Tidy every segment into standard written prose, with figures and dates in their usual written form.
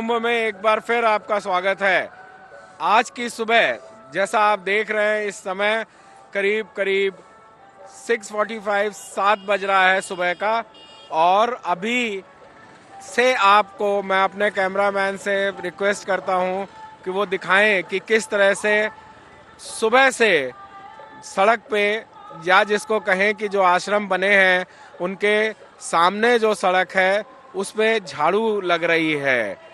कुंभ में एक बार फिर आपका स्वागत है। आज की सुबह जैसा आप देख रहे हैं, इस समय करीब करीब 6:45 7 बज रहा है सुबह का, और अभी से आपको मैं अपने कैमरामैन से रिक्वेस्ट करता हूं कि वो दिखाएं कि किस तरह से सुबह से सड़क पे, या जिसको कहें कि जो आश्रम बने हैं उनके सामने जो सड़क है उस पे झाड़ू लग रही है।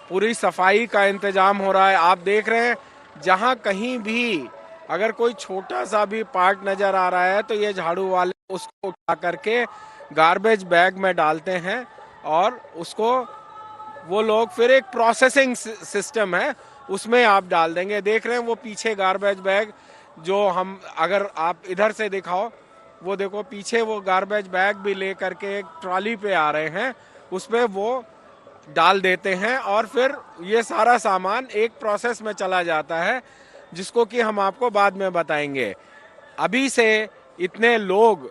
पूरी सफाई का इंतजाम हो रहा है। आप देख रहे हैं जहां कहीं भी अगर कोई छोटा सा भी पार्ट नजर आ रहा है तो ये झाड़ू वाले उसको उठा करके गार्बेज बैग में डालते हैं, और उसको वो लोग फिर एक प्रोसेसिंग सिस्टम है उसमें आप डाल देंगे। देख रहे हैं वो पीछे गार्बेज बैग, जो हम अगर आप इधर से दिखाओ, वो देखो पीछे वो गार्बेज बैग भी ले करके एक ट्रॉली पे आ रहे हैं, उसमें वो डाल देते हैं और फिर ये सारा सामान एक प्रोसेस में चला जाता है, जिसको कि हम आपको बाद में बताएंगे। अभी से इतने लोग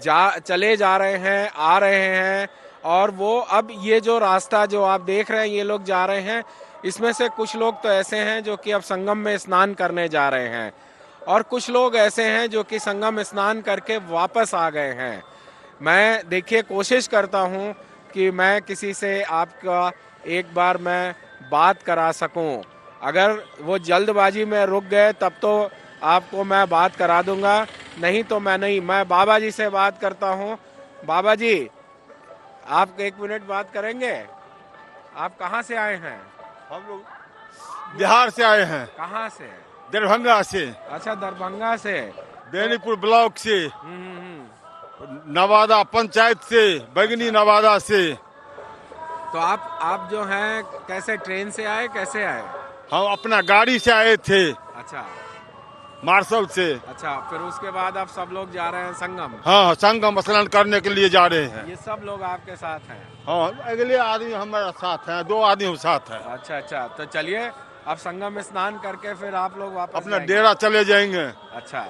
चले जा रहे हैं, आ रहे हैं, और वो अब ये जो रास्ता जो आप देख रहे हैं ये लोग जा रहे हैं, इसमें से कुछ लोग तो ऐसे हैं जो कि अब संगम में स्नान करने जा रहे हैं, और कुछ लोग ऐसे हैं जो कि संगम स्नान करके वापस आ गए हैं। मैं देखिए कोशिश करता हूं कि मैं किसी से आपका एक बार मैं बात करा सकूं। अगर वो जल्दबाजी में रुक गए तब तो आपको मैं बात करा दूंगा, नहीं तो मैं नहीं। मैं बाबा जी से बात करता हूं। बाबा जी, आप 1 मिनट बात करेंगे? आप कहाँ से आए हैं? हम लोग बिहार से आए हैं। कहाँ से? दरभंगा से। अच्छा, दरभंगा से। बेनीपुर ब्लॉक से। नवादा पंचायत से, बैगनी नवादा से। तो आप जो हैं कैसे, ट्रेन से आए, कैसे आए? हम अपना गाड़ी से आए थे। अच्छा, मार्शल से। अच्छा, फिर उसके बाद आप सब लोग जा रहे हैं संगम? हाँ, संगम स्नान करने के लिए जा रहे हैं। ये सब लोग आपके साथ हैं? हाँ, अगले आदमी हमारे साथ हैं, 2 आदमी साथ हैं। अच्छा अच्छा, तो चलिए अब संगम स्नान करके फिर आप लोग वापस अपना जाएंगे? डेरा चले जाएंगे। अच्छा,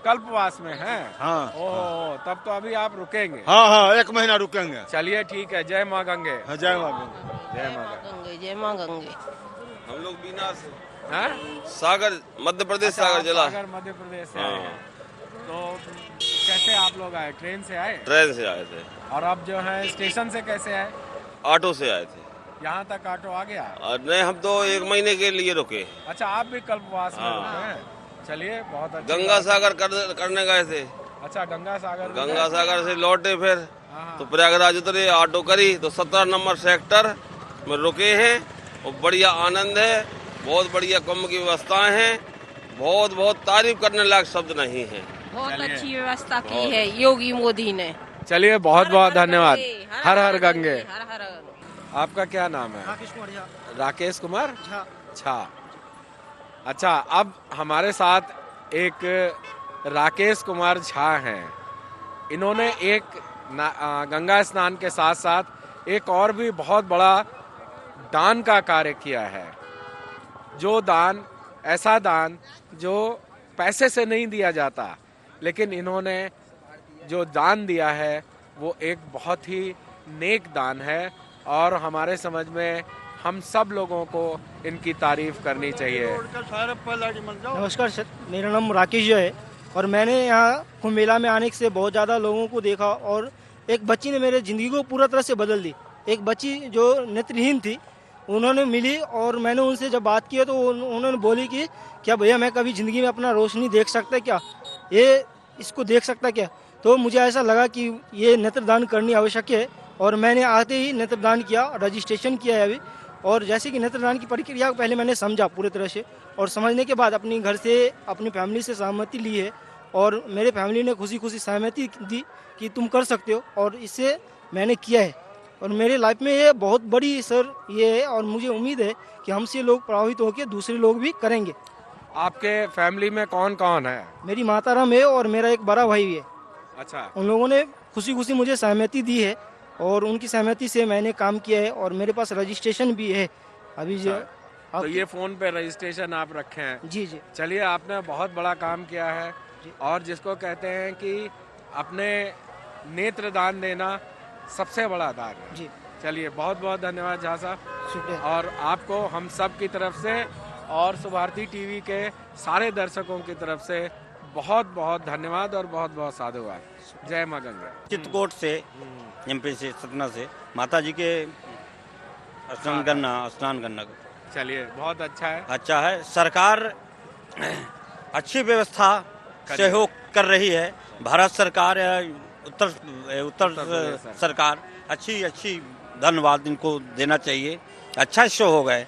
कल्पवास में हैं? हाँ। ओह, तब तो अभी आप रुकेंगे? हाँ, 1 महीना रुकेंगे। चलिए ठीक है। जय माँ गंगे। हाँ, जय माँ गंगे। जय माँ गंगे। जय माँ गंगे। हम लोग बीना से, हैं? सागर मध्य प्रदेश, अच्छा, सागर आप जिला। सागर मध्य प्रदेश से आए हाँ। हैं। तो कैसे आप लोग आए? ट्रेन से आए? ट्रेन से आए थे। और अब जो है स्टेशन से कैसे आए? ऑटो से आए थे। यहाँ तक ऑटो आ गया? और नहीं, हम तो 1 महीने के लिए रुके। अच्छा, आप भी कल्पवास में हाँ। रुके हैं? चलिए, बहुत अच्छा। गंगा सागर करने गए थे। अच्छा, गंगा सागर में गंगा गए? सागर से लौटे, फिर हाँ। तो प्रयागराज उतरे, ऑटो करी तो 17 नंबर सेक्टर में रुके हैं। और बढ़िया आनंद है, बहुत बढ़िया कुंभ की व्यवस्थाएं हैं। बहुत बहुत तारीफ करने लायक शब्द नहीं है। बहुत चलिए। अच्छी व्यवस्था की है योगी मोदी ने। चलिए, बहुत बहुत धन्यवाद। हर हर गंगे। हर हर गंगे। आपका क्या नाम है? राकेश कुमार झा। राकेश कुमार झा। झा। अच्छा, अब हमारे साथ एक राकेश कुमार झा हैं। इन्होंने एक गंगा स्नान के साथ साथ एक और भी बहुत बड़ा दान का कार्य किया है। जो दान, ऐसा दान जो पैसे से नहीं दिया जाता, लेकिन इन्होंने जो दान दिया है वो एक बहुत ही नेक दान है, और हमारे समझ में हम सब लोगों को इनकी तारीफ करनी चाहिए। नमस्कार सर, मेरा नाम राकेश जो है, और मैंने यहाँ कुंभ मेला में आने से बहुत ज़्यादा लोगों को देखा, और एक बच्ची ने मेरे ज़िंदगी को पूरा तरह से बदल दी। एक बच्ची जो नेत्रहीन थी, उन्होंने मिली, और मैंने उनसे जब बात किया तो उन्होंने बोली कि क्या भैया मैं कभी ज़िंदगी में अपना रोशनी देख सकता क्या, ये इसको देख सकता क्या। तो मुझे ऐसा लगा कि ये नेत्रदान करनी आवश्यक है, और मैंने आते ही नेत्रदान किया, रजिस्ट्रेशन किया है अभी। और जैसे कि नेत्रदान की प्रक्रिया को पहले मैंने समझा पूरी तरह से, और समझने के बाद अपनी घर से, अपनी फैमिली से सहमति ली है, और मेरे फैमिली ने खुशी खुशी सहमति दी कि तुम कर सकते हो, और इससे मैंने किया है। और मेरे लाइफ में ये बहुत बड़ी सर ये है, और मुझे उम्मीद है कि हमसे लोग प्रभावित होकर दूसरे लोग भी करेंगे। आपके फैमिली में कौन कौन है? मेरी माता राम है और मेरा एक बड़ा भाई है। अच्छा, उन लोगों ने खुशी खुशी मुझे सहमति दी है, और उनकी सहमति से मैंने काम किया है, और मेरे पास रजिस्ट्रेशन भी है अभी जो। तो ये फोन पे रजिस्ट्रेशन आप रखे हैं? जी जी। चलिए, आपने बहुत बड़ा काम किया है, और जिसको कहते हैं कि अपने नेत्र दान देना सबसे बड़ा दान है। जी। चलिए, बहुत बहुत धन्यवाद झा साहब, शुक्रिया। और आपको हम सब की तरफ से और सुभारती टीवी के सारे दर्शकों की तरफ से बहुत बहुत धन्यवाद और बहुत बहुत साधुवाद। जय माँ गंगा। चित्रकूट से एमपी से सतना से माता जी के स्नान करना चलिए, बहुत अच्छा है। अच्छा है। सरकार अच्छी व्यवस्था सहयोग कर रही है। भारत सरकार या उत्तर प्रदेश सरकार अच्छी धन्यवाद इनको देना चाहिए। अच्छा शो हो गए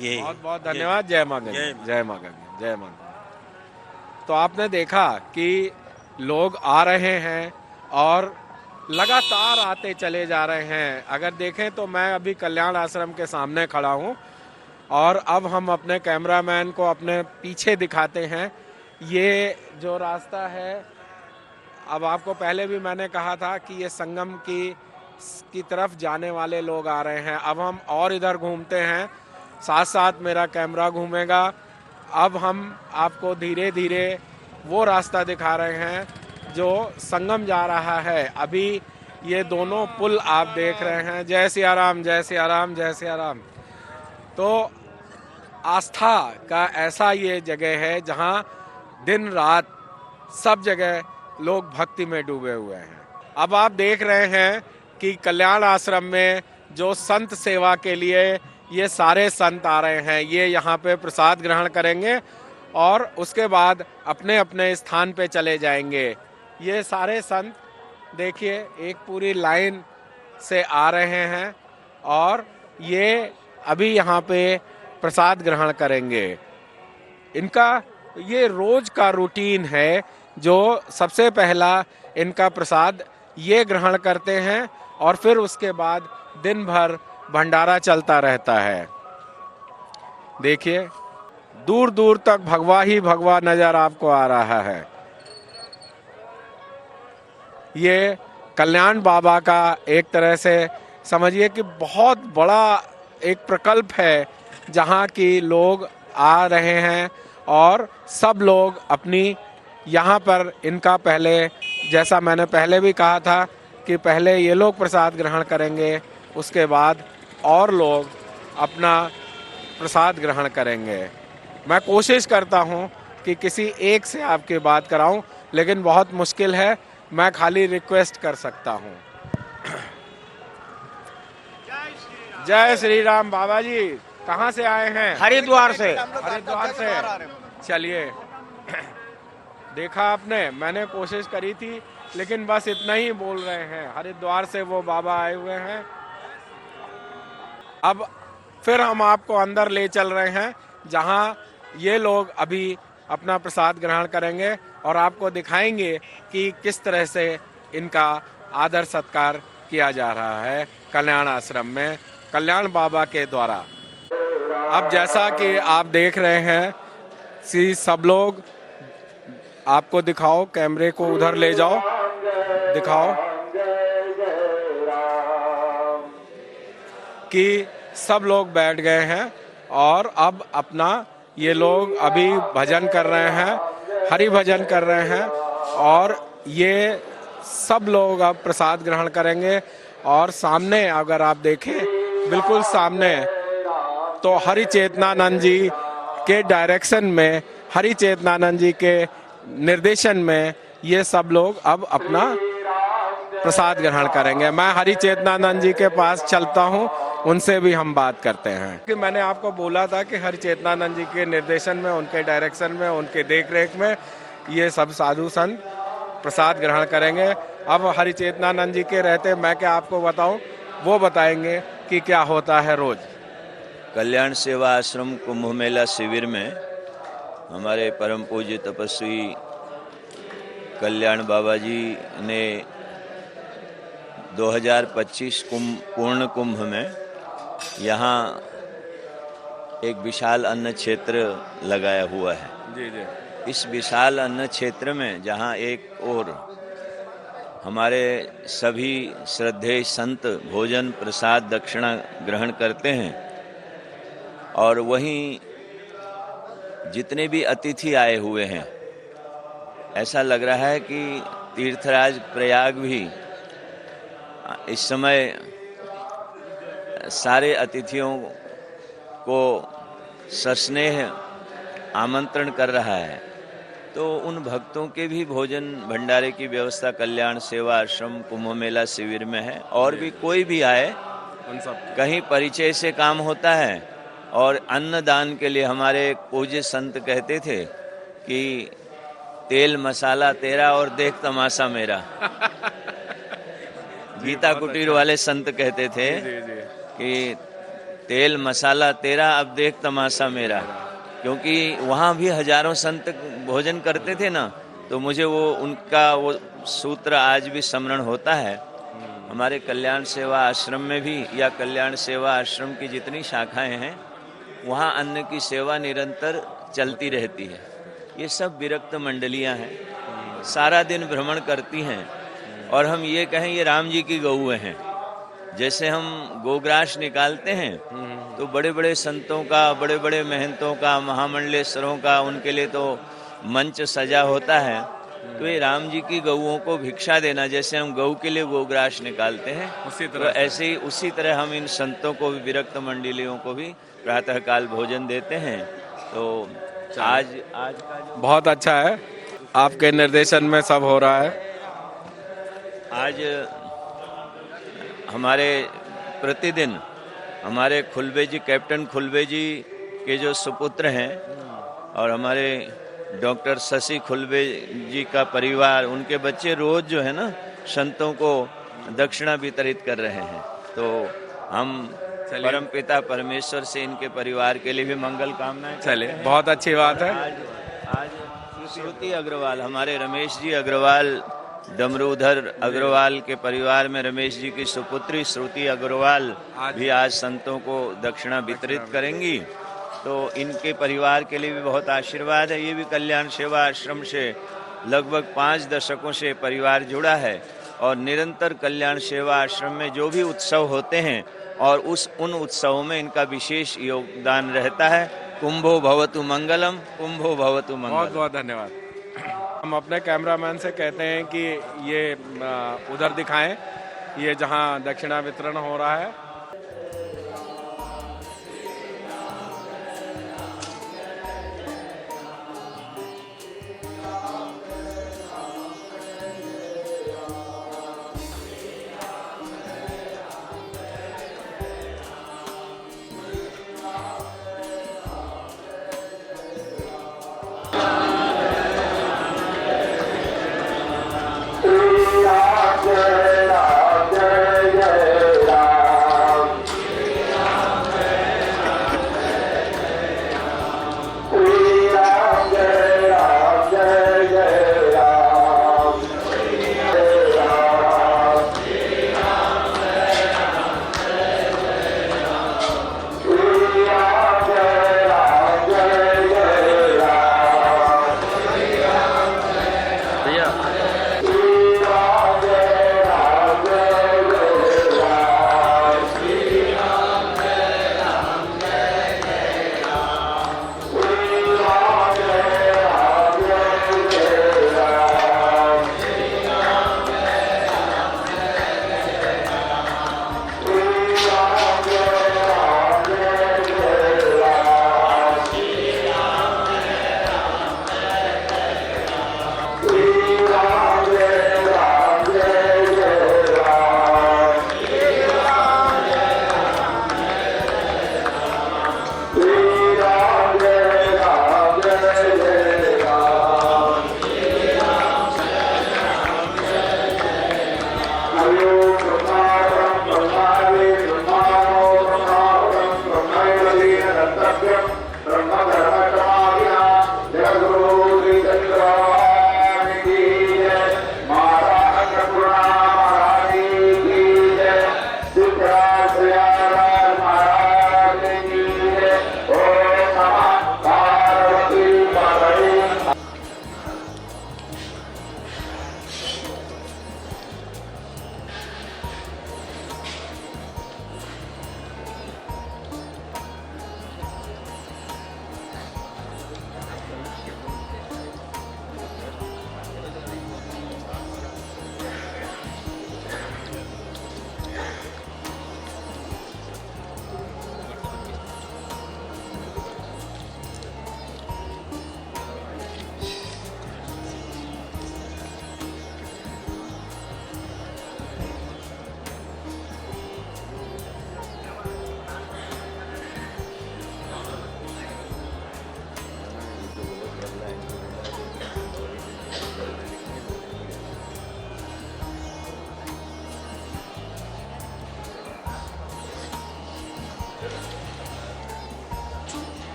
ये। बहुत बहुत धन्यवाद। जय माँ गंगा, जय माँ गंगा, जय माँ गंगा। तो आपने देखा कि लोग आ रहे हैं और लगातार आते चले जा रहे हैं। अगर देखें तो मैं अभी कल्याण आश्रम के सामने खड़ा हूं और अब हम अपने कैमरामैन को अपने पीछे दिखाते हैं। ये जो रास्ता है, अब आपको पहले भी मैंने कहा था कि ये संगम की तरफ जाने वाले लोग आ रहे हैं। अब हम और इधर घूमते हैं, साथ साथ मेरा कैमरा घूमेगा। अब हम आपको धीरे धीरे वो रास्ता दिखा रहे हैं जो संगम जा रहा है। अभी ये दोनों पुल आप देख रहे हैं। जय सिया राम, जय सिया राम, जय सिया राम। तो आस्था का ऐसा ये जगह है जहाँ दिन रात सब जगह लोग भक्ति में डूबे हुए हैं। अब आप देख रहे हैं कि कल्याण आश्रम में जो संत सेवा के लिए ये सारे संत आ रहे हैं, ये यहाँ पे प्रसाद ग्रहण करेंगे और उसके बाद अपने अपने स्थान पे चले जाएंगे। ये सारे संत देखिए एक पूरी लाइन से आ रहे हैं और ये अभी यहाँ पे प्रसाद ग्रहण करेंगे। इनका ये रोज का रूटीन है। जो सबसे पहला इनका प्रसाद ये ग्रहण करते हैं और फिर उसके बाद दिन भर भंडारा चलता रहता है। देखिए, दूर दूर तक भगवा ही भगवा नजर आपको आ रहा है। ये कल्याण बाबा का एक तरह से समझिए कि बहुत बड़ा एक प्रकल्प है जहाँ की लोग आ रहे हैं और सब लोग अपनी यहाँ पर इनका पहले, जैसा मैंने पहले भी कहा था कि पहले ये लोग प्रसाद ग्रहण करेंगे, उसके बाद और लोग अपना प्रसाद ग्रहण करेंगे। मैं कोशिश करता हूँ कि किसी एक से आपकी बात कराऊं, लेकिन बहुत मुश्किल है। मैं खाली रिक्वेस्ट कर सकता हूँ। जय श्री राम। बाबा जी कहाँ से आए हैं? हरिद्वार से। हरिद्वार से। चलिए, देखा आपने, मैंने कोशिश करी थी लेकिन बस इतना ही बोल रहे हैं। हरिद्वार से वो बाबा आए हुए हैं। अब फिर हम आपको अंदर ले चल रहे हैं जहां ये लोग अभी अपना प्रसाद ग्रहण करेंगे और आपको दिखाएंगे कि किस तरह से इनका आदर सत्कार किया जा रहा है कल्याण आश्रम में कल्याण बाबा के द्वारा। अब जैसा कि आप देख रहे हैं कि सब लोग, आपको दिखाओ, कैमरे को उधर ले जाओ, दिखाओ कि सब लोग बैठ गए हैं और अब अपना ये लोग अभी भजन कर रहे हैं, हरि भजन कर रहे हैं और ये सब लोग अब प्रसाद ग्रहण करेंगे। और सामने अगर आप देखें, बिल्कुल सामने, तो हरि चेतनानंद जी के डायरेक्शन में, हरि चेतनानंद जी के निर्देशन में ये सब लोग अब अपना प्रसाद ग्रहण करेंगे। मैं हरि चेतनानंद जी के पास चलता हूँ, उनसे भी हम बात करते हैं। कि मैंने आपको बोला था कि हरि चेतनानंद जी के निर्देशन में, उनके डायरेक्शन में, उनके देखरेख में ये सब साधु संत प्रसाद ग्रहण करेंगे। अब हरि चेतनानंद जी के रहते मैं क्या आपको बताऊं, वो बताएंगे कि क्या होता है रोज। कल्याण सेवा आश्रम कुंभ मेला शिविर में हमारे परम पूज्य तपस्वी कल्याण बाबा जी ने 2025 पूर्ण कुंभ में यहाँ एक विशाल अन्न क्षेत्र लगाया हुआ है। जी जी। इस विशाल अन्न क्षेत्र में जहाँ एक ओर हमारे सभी श्रद्धेय संत भोजन प्रसाद दक्षिणा ग्रहण करते हैं और वहीं जितने भी अतिथि आए हुए हैं, ऐसा लग रहा है कि तीर्थराज प्रयाग भी इस समय सारे अतिथियों को सस्नेह आमंत्रण कर रहा है, तो उन भक्तों के भी भोजन भंडारे की व्यवस्था कल्याण सेवा आश्रम कुंभ मेला शिविर में है। और भी कोई भी आए, उन सब कहीं परिचय से काम होता है। और अन्नदान के लिए हमारे पूज्य संत कहते थे कि तेल मसाला तेरा और देख तमाशा मेरा। गीता कुटीर वाले संत कहते थे जी जी कि तेल मसाला तेरा अब देख तमाशा मेरा, क्योंकि वहाँ भी हजारों संत भोजन करते थे ना, तो मुझे वो उनका वो सूत्र आज भी स्मरण होता है। हमारे कल्याण सेवा आश्रम में भी या कल्याण सेवा आश्रम की जितनी शाखाएं हैं, वहाँ अन्न की सेवा निरंतर चलती रहती है। ये सब विरक्त मंडलियाँ हैं, सारा दिन भ्रमण करती हैं। और हम ये कहें ये राम जी की गौएं हैं। जैसे हम गोग्रास निकालते हैं तो बड़े बड़े संतों का, बड़े बड़े महंतों का, महामंडलेश्वरों का, उनके लिए तो मंच सजा होता है। तो ये राम जी की गौओं को भिक्षा देना, जैसे हम गौ के लिए गोग्रास निकालते हैं, उसी तो तरह से। ऐसे ही उसी तरह हम इन संतों को भी, विरक्त मंडलियों को भी प्रातःकाल भोजन देते हैं। तो आज का जो बहुत अच्छा है, आपके निर्देशन में सब हो रहा है। आज हमारे प्रतिदिन हमारे खुलबे जी, कैप्टन खुलबे जी के जो सुपुत्र हैं, और हमारे डॉक्टर शशि खुलबे जी का परिवार, उनके बच्चे रोज जो है ना संतों को दक्षिणा वितरित कर रहे हैं। तो हम परम पिता परमेश्वर से इनके परिवार के लिए भी मंगल कामनाएं चलिए, करते हैं। बहुत अच्छी बात है। आज श्रुति अग्रवाल, हमारे रमेश जी अग्रवाल, डमरूधर अग्रवाल के परिवार में रमेश जी की सुपुत्री श्रुति अग्रवाल भी आज संतों को दक्षिणा वितरित करेंगी। तो इनके परिवार के लिए भी बहुत आशीर्वाद है। ये भी कल्याण सेवा आश्रम से लगभग 5 दशकों से परिवार जुड़ा है, और निरंतर कल्याण सेवा आश्रम में जो भी उत्सव होते हैं और उन उत्सवों में इनका विशेष योगदान रहता है। कुंभो भवतु मंगलम, कुंभो भवतु मंगलम। बहुत बहुत धन्यवाद। हम अपने कैमरामैन से कहते हैं कि ये उधर दिखाएं, ये जहां दक्षिणा वितरण हो रहा है।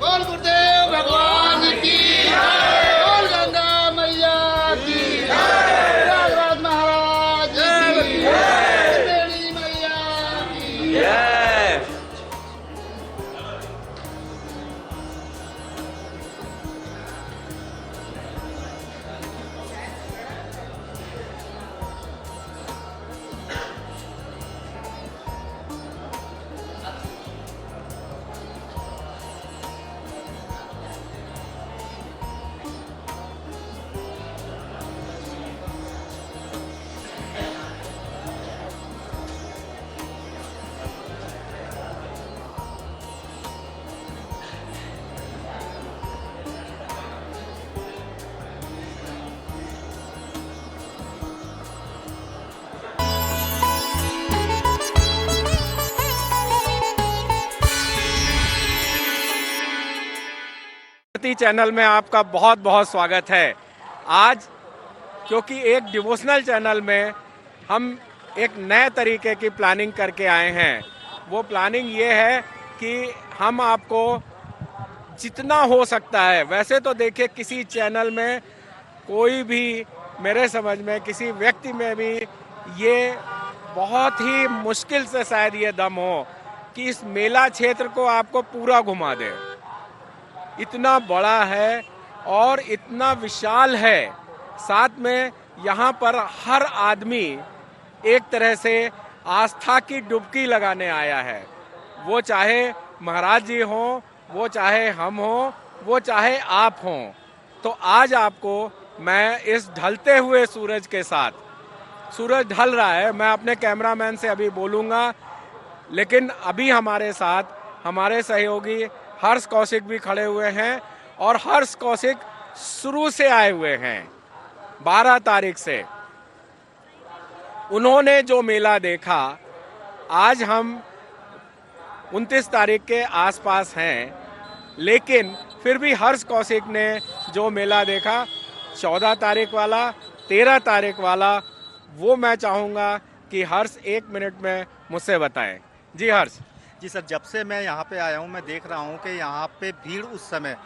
बोल गुरुदेव भगवान की जय, बोल गंगा मैया की जय, राज महाराज की जय, बेड़ी मैया की जय। चैनल में आपका बहुत बहुत स्वागत है। आज क्योंकि एक डिवोशनल चैनल में हम एक नए तरीके की प्लानिंग करके आए हैं। वो प्लानिंग ये है कि हम आपको जितना हो सकता है, वैसे तो देखिए किसी चैनल में कोई भी, मेरे समझ में किसी व्यक्ति में भी ये बहुत ही मुश्किल से शायद ये दम हो कि इस मेला क्षेत्र को आपको पूरा घुमा दे। इतना बड़ा है और इतना विशाल है, साथ में यहाँ पर हर आदमी एक तरह से आस्था की डुबकी लगाने आया है। वो चाहे महाराज जी हों, वो चाहे हम हों, वो चाहे आप हों। तो आज आपको मैं इस ढलते हुए सूरज के साथ, सूरज ढल रहा है, मैं अपने कैमरामैन से अभी बोलूँगा, लेकिन अभी हमारे साथ हमारे सहयोगी हर्ष कौशिक भी खड़े हुए हैं और हर्ष कौशिक शुरू से आए हुए हैं, 12 तारीख से। उन्होंने जो मेला देखा, आज हम 29 तारीख के आसपास हैं, लेकिन फिर भी हर्ष कौशिक ने जो मेला देखा 14 तारीख वाला, 13 तारीख वाला, वो मैं चाहूँगा कि हर्ष 1 मिनट में मुझसे बताएं। जी हर्ष। जी सर, जब से मैं यहाँ पे आया हूँ मैं देख रहा हूँ कि यहाँ पे भीड़ उस समय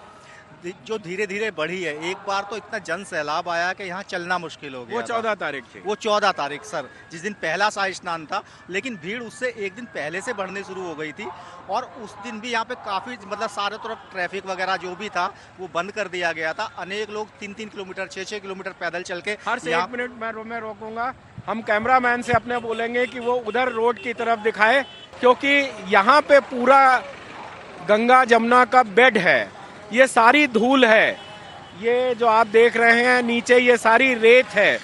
जो धीरे धीरे बढ़ी है। एक बार तो इतना जन सैलाब आया कि यहाँ चलना मुश्किल हो गया। वो 14 तारीख थी। वो 14 तारीख सर, जिस दिन पहला शाही स्नान था, लेकिन भीड़ उससे एक दिन पहले से बढ़ने शुरू हो गई थी। और उस दिन भी यहाँ पे काफ़ी मतलब सारे तरफ ट्रैफिक वगैरह जो भी था वो बंद कर दिया गया था। अनेक लोग 3-3 किलोमीटर 6-6 किलोमीटर पैदल चल के। हर से 1 मिनट मैं रोकूंगा। हम कैमरामैन से अपने बोलेंगे कि वो उधर रोड की तरफ दिखाए, क्योंकि यहाँ पे पूरा गंगा जमुना का बेड है। ये सारी धूल है, ये जो आप देख रहे हैं नीचे, ये सारी रेत है।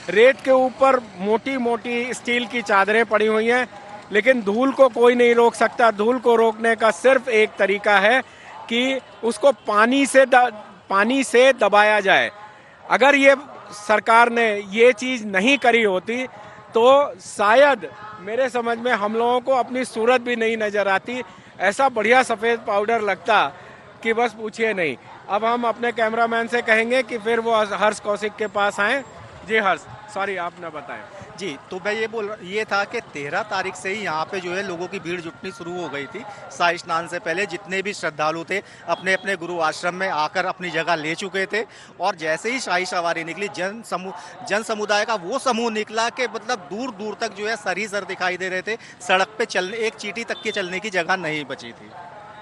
रेत के ऊपर मोटी मोटी स्टील की चादरें पड़ी हुई हैं, लेकिन धूल को कोई नहीं रोक सकता। धूल को रोकने का सिर्फ एक तरीका है कि उसको पानी से दबाया जाए। अगर ये सरकार ने ये चीज़ नहीं करी होती तो शायद मेरे समझ में हम लोगों को अपनी सूरत भी नहीं नजर आती। ऐसा बढ़िया सफ़ेद पाउडर लगता कि बस पूछिए नहीं। अब हम अपने कैमरामैन से कहेंगे कि फिर वो हर्ष कौशिक के पास आए। जी हर्ष, सॉरी आप न बताएं। जी, तो मैं ये था कि 13 तारीख से ही यहाँ पे जो है लोगों की भीड़ जुटनी शुरू हो गई थी। शाही स्नान से पहले जितने भी श्रद्धालु थे अपने अपने गुरु आश्रम में आकर अपनी जगह ले चुके थे। और जैसे ही शाही सवारी निकली, जन समुदाय का वो समूह निकला कि मतलब दूर दूर तक जो है सर ही सर दिखाई दे रहे थे। सड़क पे चलने, एक चींटी तक के चलने की जगह नहीं बची थी।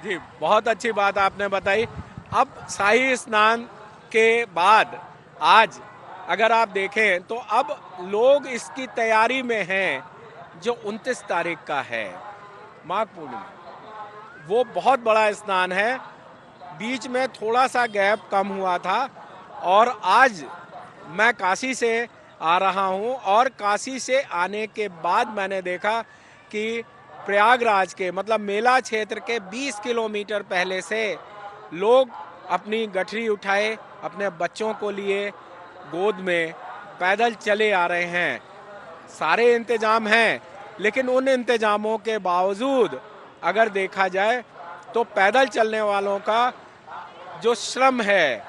जी, बहुत अच्छी बात आपने बताई। अब शाही स्नान के बाद आज अगर आप देखें तो अब लोग इसकी तैयारी में हैं। जो 29 तारीख का है माघ पूर्णिमा, वो बहुत बड़ा स्नान है। बीच में थोड़ा सा गैप कम हुआ था और आज मैं काशी से आ रहा हूँ और काशी से आने के बाद मैंने देखा कि प्रयागराज के मतलब मेला क्षेत्र के 20 किलोमीटर पहले से लोग अपनी गठरी उठाए, अपने बच्चों को लिए गोद में पैदल चले आ रहे हैं। सारे इंतजाम हैं, लेकिन उन इंतजामों के बावजूद अगर देखा जाए तो पैदल चलने वालों का जो श्रम है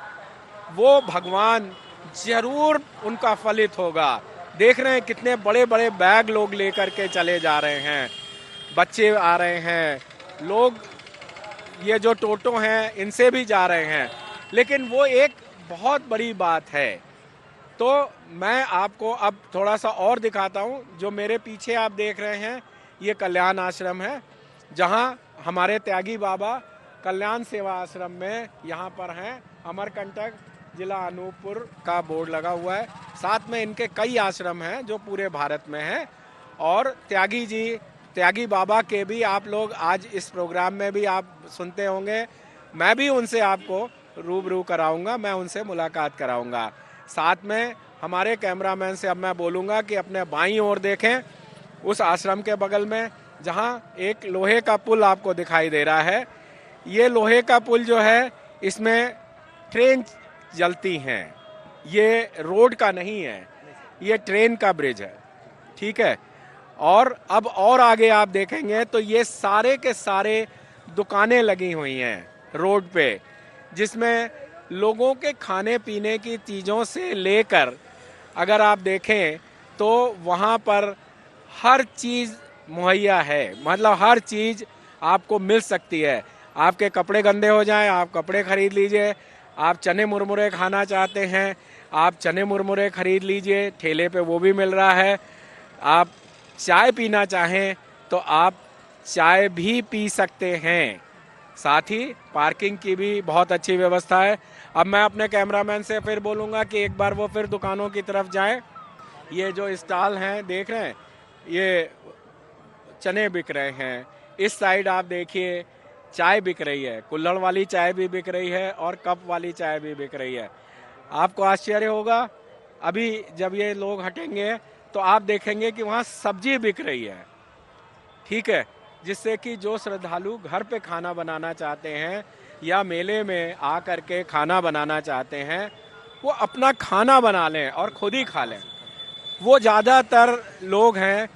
वो भगवान जरूर उनका फलित होगा। देख रहे हैं कितने बड़े बड़े बैग लोग लेकर के चले जा रहे हैं, बच्चे आ रहे हैं, लोग ये जो टोटो हैं इनसे भी जा रहे हैं, लेकिन वो एक बहुत बड़ी बात है। तो मैं आपको अब थोड़ा सा और दिखाता हूँ। जो मेरे पीछे आप देख रहे हैं ये कल्याण आश्रम है, जहाँ हमारे त्यागी बाबा कल्याण सेवा आश्रम में यहाँ पर हैं। अमरकंटक जिला अनूपपुर का बोर्ड लगा हुआ है। साथ में इनके कई आश्रम हैं जो पूरे भारत में हैं। और त्यागी बाबा के भी आप लोग आज इस प्रोग्राम में भी आप सुनते होंगे। मैं भी उनसे आपको रूबरू कराऊंगा, मैं उनसे मुलाकात कराऊंगा। साथ में हमारे कैमरामैन से अब मैं बोलूँगा कि अपने बाईं ओर देखें, उस आश्रम के बगल में जहाँ एक लोहे का पुल आपको दिखाई दे रहा है। ये लोहे का पुल जो है इसमें ट्रेन चलती हैं, ये रोड का नहीं है, ये ट्रेन का ब्रिज है, ठीक है। और अब और आगे आप देखेंगे तो ये सारे के सारे दुकानें लगी हुई हैं रोड पे, जिसमें लोगों के खाने पीने की चीज़ों से लेकर अगर आप देखें तो वहाँ पर हर चीज़ मुहैया है। मतलब हर चीज़ आपको मिल सकती है। आपके कपड़े गंदे हो जाएं, आप कपड़े खरीद लीजिए। आप चने मुरमुरे खाना चाहते हैं, आप चने मुरमुरे खरीद लीजिए, ठेले पे वो भी मिल रहा है। आप चाय पीना चाहें तो आप चाय भी पी सकते हैं। साथ ही पार्किंग की भी बहुत अच्छी व्यवस्था है। अब मैं अपने कैमरामैन से फिर बोलूँगा कि एक बार वो फिर दुकानों की तरफ जाएं। ये जो स्टॉल हैं देख रहे हैं, ये चने बिक रहे हैं। इस साइड आप देखिए चाय बिक रही है, कुल्हड़ वाली चाय भी बिक रही है और कप वाली चाय भी बिक रही है। आपको आश्चर्य होगा, अभी जब ये लोग हटेंगे तो आप देखेंगे कि वहाँ सब्जी बिक रही है, ठीक है, जिससे कि जो श्रद्धालु घर पे खाना बनाना चाहते हैं या मेले में आ करके खाना बनाना चाहते हैं, वो अपना खाना बना लें और खुद ही खा लें। वो ज़्यादातर लोग हैं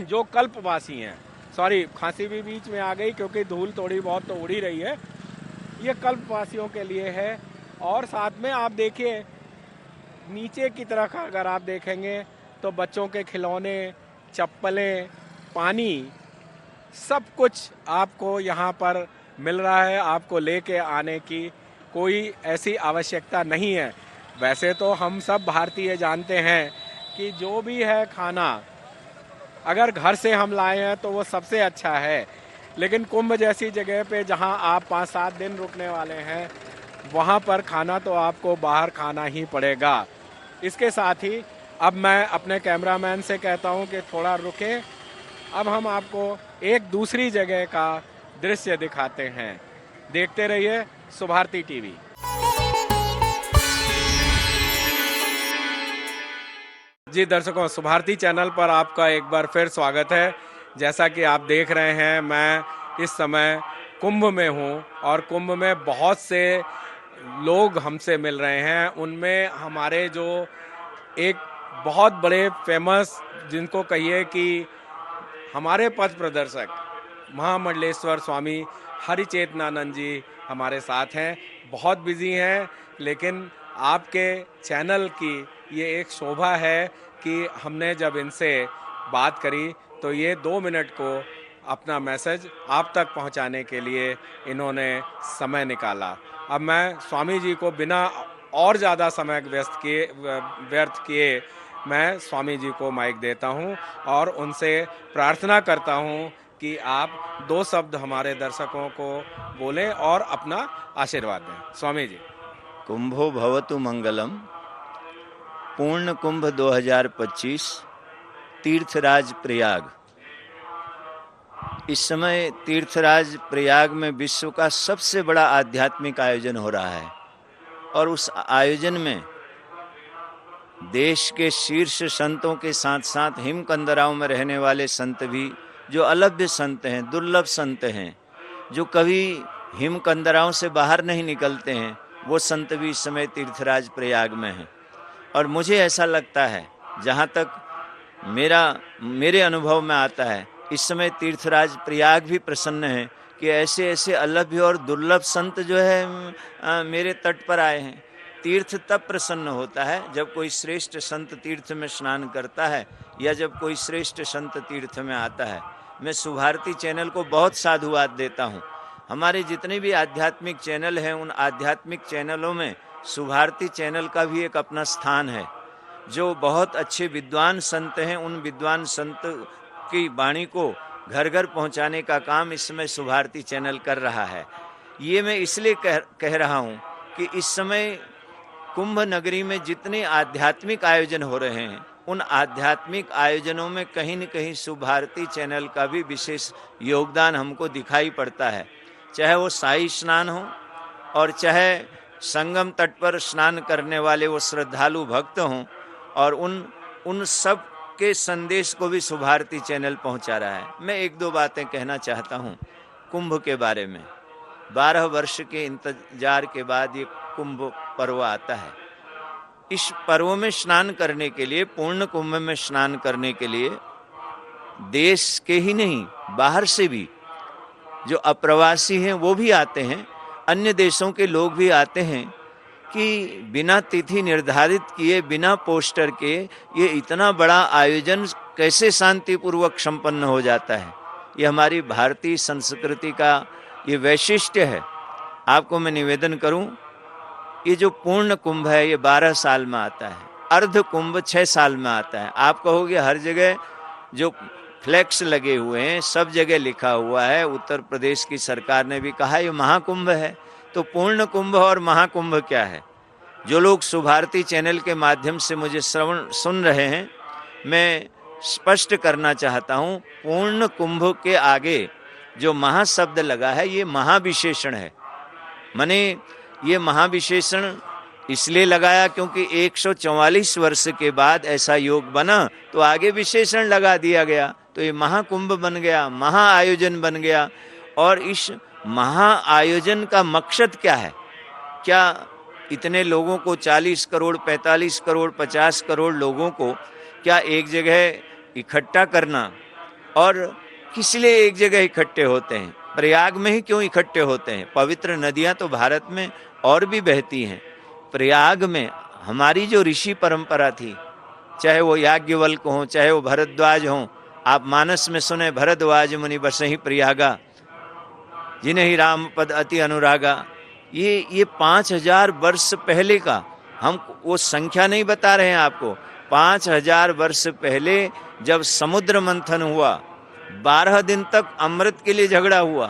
जो कल्पवासी हैं। सॉरी, खांसी भी बीच में आ गई क्योंकि धूल थोड़ी बहुत तो उड़ ही रही है। ये कल्पवासियों के लिए है। और साथ में आप देखिए नीचे की तरफ अगर आप देखेंगे तो बच्चों के खिलौने, चप्पलें, पानी, सब कुछ आपको यहाँ पर मिल रहा है। आपको लेके आने की कोई ऐसी आवश्यकता नहीं है। वैसे तो हम सब भारतीय जानते हैं कि जो भी है खाना अगर घर से हम लाए हैं तो वो सबसे अच्छा है, लेकिन कुंभ जैसी जगह पे जहाँ आप 5-7 दिन रुकने वाले हैं वहाँ पर खाना तो आपको बाहर खाना ही पड़ेगा। इसके साथ ही अब मैं अपने कैमरामैन से कहता हूँ कि थोड़ा रुकें। अब हम आपको एक दूसरी जगह का दृश्य दिखाते हैं। देखते रहिए सुभारती टीवी। जी दर्शकों, सुभारती चैनल पर आपका एक बार फिर स्वागत है। जैसा कि आप देख रहे हैं, मैं इस समय कुंभ में हूँ और कुंभ में बहुत से लोग हमसे मिल रहे हैं। उनमें हमारे जो एक बहुत बड़े फेमस, जिनको कहिए कि हमारे पथ प्रदर्शक महामंडलेश्वर स्वामी हरिचेतनानंद जी हमारे साथ हैं। बहुत बिजी हैं, लेकिन आपके चैनल की ये एक शोभा है कि हमने जब इनसे बात करी तो ये 2 मिनट को अपना मैसेज आप तक पहुंचाने के लिए इन्होंने समय निकाला। अब मैं स्वामी जी को बिना और ज़्यादा समय व्यर्थ किए मैं स्वामी जी को माइक देता हूं और उनसे प्रार्थना करता हूं कि आप 2 शब्द हमारे दर्शकों को बोलें और अपना आशीर्वाद दें। स्वामी जी। कुंभो भवतु मंगलम। पूर्ण कुंभ 2025 तीर्थराज प्रयाग। इस समय तीर्थराज प्रयाग में विश्व का सबसे बड़ा आध्यात्मिक आयोजन हो रहा है और उस आयोजन में देश के शीर्ष संतों के साथ साथ हिमकंदराओं में रहने वाले संत भी, जो अलभ्य संत हैं, दुर्लभ संत हैं, जो कभी हिमकंदराओं से बाहर नहीं निकलते हैं, वो संत भी इस समय तीर्थराज प्रयाग में हैं। और मुझे ऐसा लगता है, जहाँ तक मेरे अनुभव में आता है, इस समय तीर्थराज प्रयाग भी प्रसन्न है कि ऐसे ऐसे अलभ्य और दुर्लभ संत जो है मेरे तट पर आए हैं। तीर्थ तब प्रसन्न होता है जब कोई श्रेष्ठ संत तीर्थ में स्नान करता है या जब कोई श्रेष्ठ संत तीर्थ में आता है। मैं सुभारती चैनल को बहुत साधुवाद देता हूँ। हमारे जितने भी आध्यात्मिक चैनल हैं, उन आध्यात्मिक चैनलों में सुभारती चैनल का भी एक अपना स्थान है। जो बहुत अच्छे विद्वान संत हैं, उन विद्वान संत की वाणी को घर घर पहुंचाने का काम इस समय सुभारती चैनल कर रहा है। ये मैं इसलिए कह रहा हूँ कि इस समय कुंभ नगरी में जितने आध्यात्मिक आयोजन हो रहे हैं, उन आध्यात्मिक आयोजनों में कहीं न कहीं सुभारती चैनल का भी विशेष योगदान हमको दिखाई पड़ता है। चाहे वो शाही स्नान हो और चाहे संगम तट पर स्नान करने वाले वो श्रद्धालु भक्त हों, और उन सब के संदेश को भी सुभारती चैनल पहुंचा रहा है। मैं एक दो बातें कहना चाहता हूं कुंभ के बारे में। 12 वर्ष के इंतजार के बाद ये कुंभ पर्व आता है। इस पर्व में स्नान करने के लिए, पूर्ण कुंभ में स्नान करने के लिए देश के ही नहीं, बाहर से भी जो अप्रवासी हैं वो भी आते हैं, अन्य देशों के लोग भी आते हैं कि बिना तिथि निर्धारित किए, बिना पोस्टर के ये इतना बड़ा आयोजन कैसे शांतिपूर्वक संपन्न हो जाता है। ये हमारी भारतीय संस्कृति का ये वैशिष्ट्य है। आपको मैं निवेदन करूं, ये जो पूर्ण कुंभ है ये 12 साल में आता है, अर्ध कुंभ 6 साल में आता है। आप कहोगे हर जगह जो फ्लैक्स लगे हुए हैं, सब जगह लिखा हुआ है, उत्तर प्रदेश की सरकार ने भी कहा ये महाकुंभ है। तो पूर्ण कुंभ और महाकुंभ क्या है? जो लोग सुभारती चैनल के माध्यम से मुझे सुन रहे हैं, मैं स्पष्ट करना चाहता हूँ, पूर्ण कुंभ के आगे जो महाशब्द लगा है ये महाविशेषण है। माने ये महाविशेषण इसलिए लगाया क्योंकि 144 वर्ष के बाद ऐसा योग बना तो आगे विशेषण लगा दिया गया, तो ये महाकुंभ बन गया, महाआयोजन बन गया। और इस महाआयोजन का मकसद क्या है? क्या इतने लोगों को 40 करोड़, 45 करोड़, 50 करोड़ लोगों को क्या एक जगह इकट्ठा करना? और किस लिए एक जगह इकट्ठे होते हैं? प्रयाग में ही क्यों इकट्ठे होते हैं? पवित्र नदियां तो भारत में और भी बहती हैं। प्रयाग में हमारी जो ऋषि परंपरा थी, चाहे वो याज्ञवल्क हों, चाहे वो भरद्वाज हों, आप मानस में सुने भरद्वाज मुनि बसहि प्रयागा, जिन्हें राम पद अति अनुरागा। ये 5000 वर्ष पहले का, हम वो संख्या नहीं बता रहे हैं आपको। 5000 वर्ष पहले जब समुद्र मंथन हुआ, 12 दिन तक अमृत के लिए झगड़ा हुआ।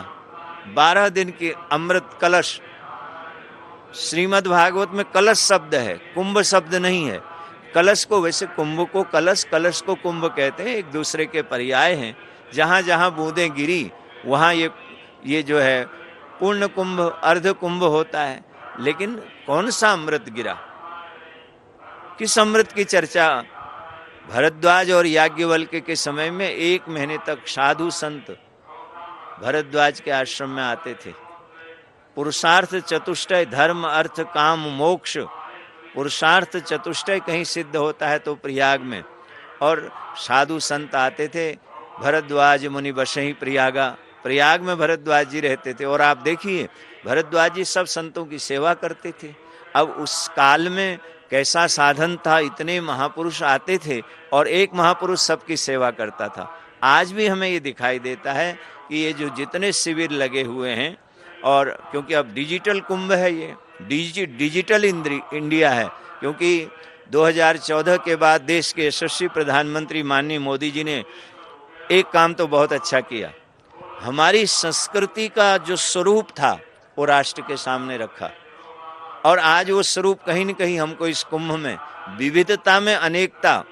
12 दिन के अमृत कलश, श्रीमद् भागवत में कलश शब्द है, कुंभ शब्द नहीं है। कलश को, वैसे कुंभ को कलश, कलश को कुंभ कहते हैं, एक दूसरे के पर्याय हैं। जहाँ जहाँ बूंदें गिरी वहाँ ये जो है पूर्ण कुंभ, अर्ध कुंभ होता है। लेकिन कौन सा अमृत गिरा? किस अमृत की चर्चा? भरद्वाज और याज्ञवल्क्य के समय में 1 महीने तक साधु संत भरद्वाज के आश्रम में आते थे। पुरुषार्थ चतुष्टय, धर्म अर्थ काम मोक्ष, पुरुषार्थ चतुष्टय कहीं सिद्ध होता है तो प्रयाग में। और साधु संत आते थे। भरद्वाज मुनि बसहि प्रयागा, प्रयाग में भरद्वाज जी रहते थे। और आप देखिए भरद्वाज जी सब संतों की सेवा करते थे। अब उस काल में कैसा साधन था, इतने महापुरुष आते थे और एक महापुरुष सबकी सेवा करता था। आज भी हमें ये दिखाई देता है कि ये जो जितने शिविर लगे हुए हैं, और क्योंकि अब डिजिटल कुंभ है, ये डिजिटल इंडिया है, क्योंकि 2014 के बाद देश के यशस्वी प्रधानमंत्री माननीय मोदी जी ने एक काम तो बहुत अच्छा किया, हमारी संस्कृति का जो स्वरूप था वो राष्ट्र के सामने रखा। और आज वो स्वरूप कहीं न कहीं हमको इस कुंभ में विविधता में अनेकता,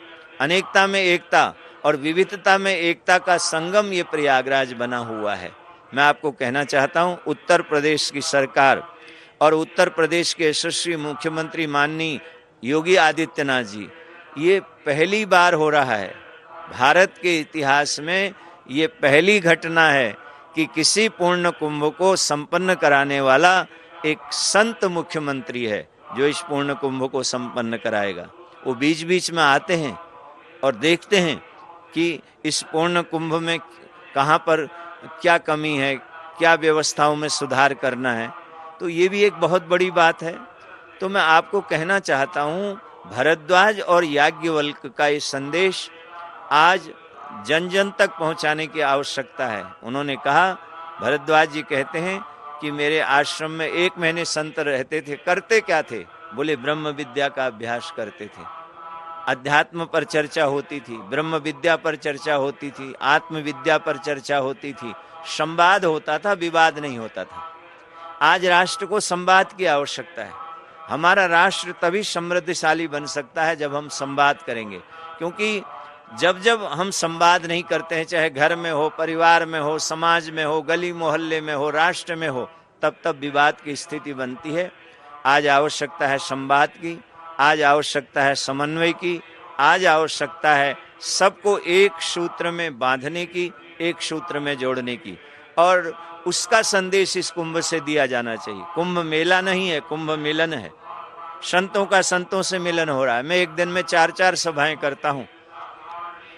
अनेकता में एकता और विविधता में एकता का संगम ये प्रयागराज बना हुआ है। मैं आपको कहना चाहता हूँ, उत्तर प्रदेश की सरकार और उत्तर प्रदेश के यशस्वी मुख्यमंत्री माननीय योगी आदित्यनाथ जी, ये पहली बार हो रहा है, भारत के इतिहास में ये पहली घटना है कि किसी पूर्ण कुंभ को संपन्न कराने वाला एक संत मुख्यमंत्री है जो इस पूर्ण कुंभ को संपन्न कराएगा। वो बीच बीच में आते हैं, और देखते हैं कि इस पूर्ण कुंभ में कहाँ पर क्या कमी है, क्या व्यवस्थाओं में सुधार करना है, तो ये भी एक बहुत बड़ी बात है। तो मैं आपको कहना चाहता हूँ, भारद्वाज और याज्ञवल्क का ये संदेश आज जन जन तक पहुंचाने की आवश्यकता है। उन्होंने कहा, भारद्वाज जी कहते हैं कि मेरे आश्रम में 1 महीने संत रहते थे, करते क्या थे? बोले ब्रह्म विद्या का अभ्यास करते थे, अध्यात्म पर चर्चा होती थी, ब्रह्म विद्या पर चर्चा होती थी, आत्म विद्या पर चर्चा होती थी, संवाद होता था, विवाद नहीं होता था। आज राष्ट्र को संवाद की आवश्यकता है। हमारा राष्ट्र तभी समृद्धशाली बन सकता है जब हम संवाद करेंगे, क्योंकि जब जब हम संवाद नहीं करते हैं, चाहे घर में हो, परिवार में हो, समाज में हो, गली मोहल्ले में हो, राष्ट्र में हो, तब तब विवाद की स्थिति बनती है। आज आवश्यकता है संवाद की, आज आवश्यकता है समन्वय की, आज आवश्यकता है सबको एक सूत्र में बांधने की, एक सूत्र में जोड़ने की, और उसका संदेश इस कुंभ से दिया जाना चाहिए। कुंभ मेला नहीं है, कुंभ मिलन है। संतों का संतों से मिलन हो रहा है। मैं एक दिन में 4-4 सभाएं करता हूं।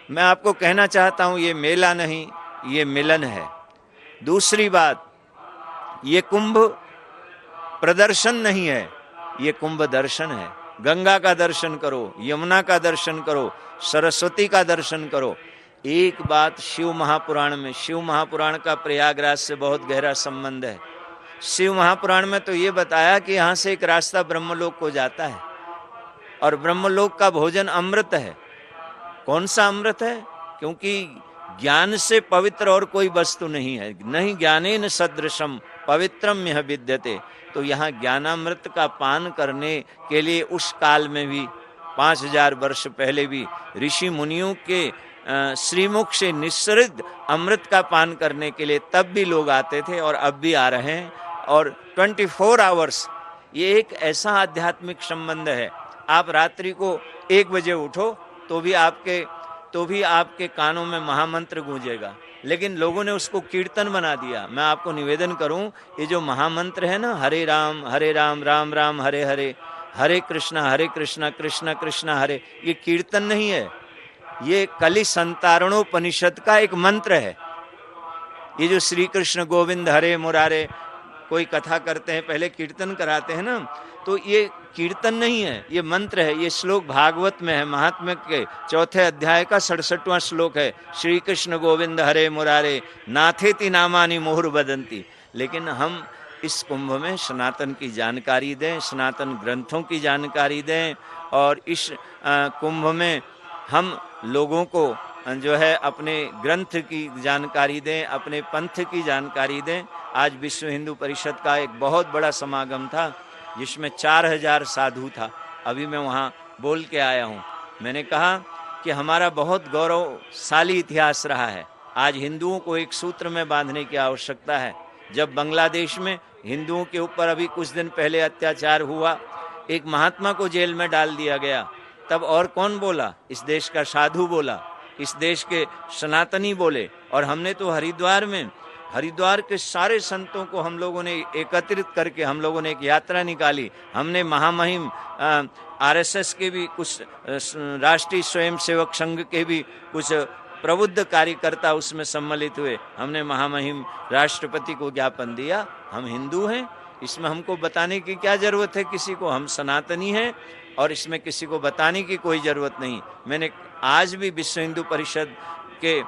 मैं आपको कहना चाहता हूं, ये मेला नहीं, ये मिलन है। दूसरी बात, ये कुंभ प्रदर्शन नहीं है, ये कुंभ दर्शन है। गंगा का दर्शन करो, यमुना का दर्शन करो, सरस्वती का दर्शन करो। एक बात शिव महापुराण में, शिव महापुराण का प्रयागराज से बहुत गहरा संबंध है। शिव महापुराण में तो ये बताया कि यहाँ से एक रास्ता ब्रह्मलोक को जाता है, और ब्रह्मलोक का भोजन अमृत है। कौन सा अमृत है? क्योंकि ज्ञान से पवित्र और कोई वस्तु नहीं है। नहीं ज्ञानेन सदृशम पवित्रम यह विद्यते। तो यहाँ ज्ञानामृत का पान करने के लिए उस काल में भी 5000 वर्ष पहले भी ऋषि मुनियों के श्रीमुख से निस्सृत अमृत का पान करने के लिए तब भी लोग आते थे, और अब भी आ रहे हैं। और 24 आवर्स ये एक ऐसा आध्यात्मिक संबंध है। आप रात्रि को 1 बजे उठो तो भी आपके कानों में महामंत्र गूंजेगा, लेकिन लोगों ने उसको कीर्तन बना दिया। मैं आपको निवेदन करूं, ये जो महामंत्र है ना, हरे राम राम राम हरे हरे, हरे कृष्णा कृष्ण कृष्ण हरे, ये कीर्तन नहीं है, ये कलि संतारणोपनिषद का एक मंत्र है। ये जो श्री कृष्ण गोविंद हरे मुरारे कोई कथा करते हैं, पहले कीर्तन कराते हैं ना, तो ये कीर्तन नहीं है, ये मंत्र है। ये श्लोक भागवत में है, महात्म्य के 4थे अध्याय का 67वां श्लोक है। श्री कृष्ण गोविंद हरे मुरारे नाथेति नामानि मुहुर बदंती। लेकिन हम इस कुंभ में सनातन की जानकारी दें, सनातन ग्रंथों की जानकारी दें, और इस कुंभ में हम लोगों को जो है अपने ग्रंथ की जानकारी दें, अपने पंथ की जानकारी दें। आज विश्व हिंदू परिषद का एक बहुत बड़ा समागम था, जिसमें 4000 साधु था। अभी मैं वहाँ बोल के आया हूँ। मैंने कहा कि हमारा बहुत गौरवशाली इतिहास रहा है। आज हिंदुओं को एक सूत्र में बांधने की आवश्यकता है। जब बांग्लादेश में हिंदुओं के ऊपर अभी कुछ दिन पहले अत्याचार हुआ, एक महात्मा को जेल में डाल दिया गया, तब और कौन बोला? इस देश का साधु बोला, इस देश के सनातनी बोले। और हमने तो हरिद्वार के सारे संतों को हम लोगों ने एकत्रित करके हम लोगों ने एक यात्रा निकाली। हमने महामहिम आरएसएस के भी कुछ, राष्ट्रीय स्वयंसेवक संघ के भी कुछ प्रबुद्ध कार्यकर्ता उसमें सम्मिलित हुए। हमने महामहिम राष्ट्रपति को ज्ञापन दिया। हम हिंदू हैं, इसमें हमको बताने की क्या जरूरत है किसी को? हम सनातनी हैं, और इसमें किसी को बताने की कोई जरूरत नहीं। मैंने आज भी विश्व हिंदू परिषद के